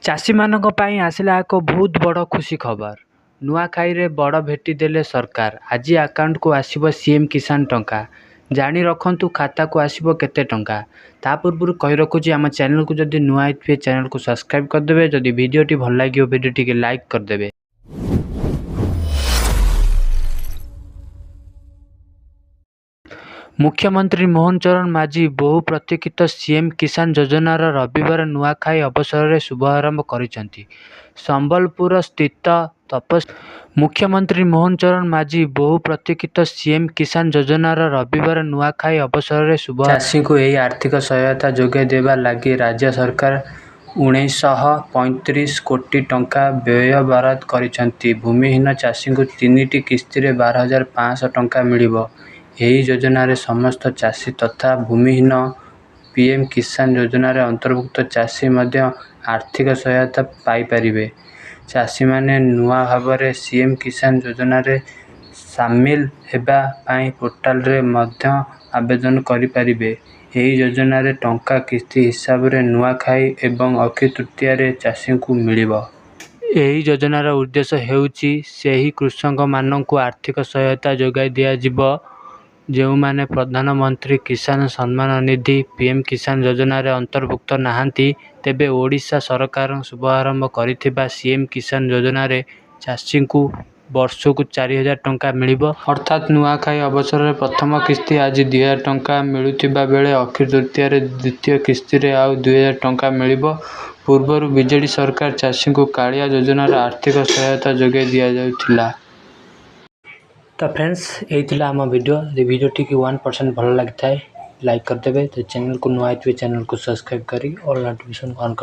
ଚାଷୀମାନଙ୍କ ପାଇଁ ଆସିଲା ଏକ ବହୁତ ବଡ଼ ଖୁସି ଖବର। ନୂଆଖାଇରେ ବଡ଼ ଭେଟି ଦେଲେ ସରକାର। ଆଜି ଆକାଉଣ୍ଟକୁ ଆସିବ ସିଏମ୍ କିଷାନ ଟଙ୍କା। ଜାଣି ରଖନ୍ତୁ ଖାତାକୁ ଆସିବ କେତେ ଟଙ୍କା। ତା ପୂର୍ବରୁ କହି ରଖୁଛି, ଆମ ଚ୍ୟାନେଲକୁ ଯଦି ନୂଆ ହେଇଥିବେ ଚ୍ୟାନେଲକୁ ସବସ୍କ୍ରାଇବ୍ କରିଦେବେ। ଯଦି ଭିଡ଼ିଓଟି ଭଲ ଲାଗିବ ଭିଡ଼ିଓଟିକୁ ଲାଇକ୍ କରିଦେବେ। ମୁଖ୍ୟମନ୍ତ୍ରୀ ମୋହନ ଚରଣ ମାଝୀ ବହୁ ପ୍ରତୀକ୍ଷିତ ସିଏମ୍ କିଷାନ ଯୋଜନାର ରବିବାର ନୂଆଖାଇ ଅବସରରେ ଶୁଭାରମ୍ଭ କରିଛନ୍ତି। ସମ୍ବଲପୁର ସ୍ଥିତ ମୁଖ୍ୟମନ୍ତ୍ରୀ ମୋହନ ଚରଣ ମାଝୀ ବହୁ ପ୍ରତୀକ୍ଷିତ ସିଏମ୍ କିଷାନ ଯୋଜନାର ରବିବାର ନୂଆଖାଇ ଅବସରରେ ଚାଷୀଙ୍କୁ ଏହି ଆର୍ଥିକ ସହାୟତା ଯୋଗାଇ ଦେବା ଲାଗି ରାଜ୍ୟ ସରକାର 1935 କୋଟି ଟଙ୍କା ବ୍ୟୟବରାଦ କରିଛନ୍ତି। ଭୂମିହୀନ ଚାଷୀଙ୍କୁ 3ଟି କିସ୍ତିରେ 12,500 ଟଙ୍କା ମିଳିବ। ଏହି ଯୋଜନାରେ ସମସ୍ତ ଚାଷୀ ତଥା ଭୂମିହୀନ ପିଏମ୍ କିଷାନ ଯୋଜନାରେ ଅନ୍ତର୍ଭୁକ୍ତ ଚାଷୀ ମଧ୍ୟ ଆର୍ଥିକ ସହାୟତା ପାଇପାରିବେ। ଚାଷୀମାନେ ନୂଆ ଭାବରେ ସିଏମ୍ କିଷାନ ଯୋଜନାରେ ସାମିଲ ହେବା ପାଇଁ ପୋର୍ଟାଲରେ ମଧ୍ୟ ଆବେଦନ କରିପାରିବେ। ଏହି ଯୋଜନାରେ ଟଙ୍କା କିସ୍ତି ହିସାବରେ ନୂଆଖାଇ ଏବଂ ଅକ୍ଷୟ ତୃତୀୟାରେ ଚାଷୀଙ୍କୁ ମିଳିବ। ଏହି ଯୋଜନାର ଉଦ୍ଦେଶ୍ୟ ହେଉଛି ସେହି କୃଷକମାନଙ୍କୁ ଆର୍ଥିକ ସହାୟତା ଯୋଗାଇ ଦିଆଯିବ ଯେଉଁମାନେ ପ୍ରଧାନମନ୍ତ୍ରୀ କିଷାନ ସମ୍ମାନ ନିଧି ପିଏମ୍ କିଷାନ ଯୋଜନାରେ ଅନ୍ତର୍ଭୁକ୍ତ ନାହାନ୍ତି। ତେବେ ଓଡ଼ିଶା ସରକାର ଶୁଭାରମ୍ଭ କରିଥିବା ସିଏମ୍ କିଷାନ ଯୋଜନାରେ ଚାଷୀଙ୍କୁ ବର୍ଷକୁ 4,000 ଟଙ୍କା ମିଳିବ। ଅର୍ଥାତ୍ ନୂଆଖାଇ ଅବସରରେ ପ୍ରଥମ କିସ୍ତି ଆଜି 2,000 ଟଙ୍କା ମିଳୁଥିବା ବେଳେ ଅକ୍ଷୟ ତୃତୀୟାରେ ଦ୍ୱିତୀୟ କିସ୍ତିରେ ଆଉ 2,000 ଟଙ୍କା ମିଳିବ। ପୂର୍ବରୁ ବିଜେଡି ସରକାର ଚାଷୀଙ୍କୁ କାଳିଆ ଯୋଜନାର ଆର୍ଥିକ ସହାୟତା ଯୋଗାଇ ଦିଆଯାଉଥିଲା। ତ ଫ୍ରେଣ୍ଡସ୍, ଏହି ଥିଲା ଆମ ଭିଡ଼ିଓ। ଯଦି ଭିଡ଼ିଓଟିକୁ 1% ଭଲ ଲାଗିଥାଏ ଲାଇକ୍ କରିଦେବେ। ତ ଚ୍ୟାନେଲକୁ ନୂଆ ହେଇଥିବେ ଚ୍ୟାନେଲକୁ ସବସ୍କ୍ରାଇବ୍ କରି ଅଲ୍ ନୋଟିଫିକେସନ୍ ଅନ୍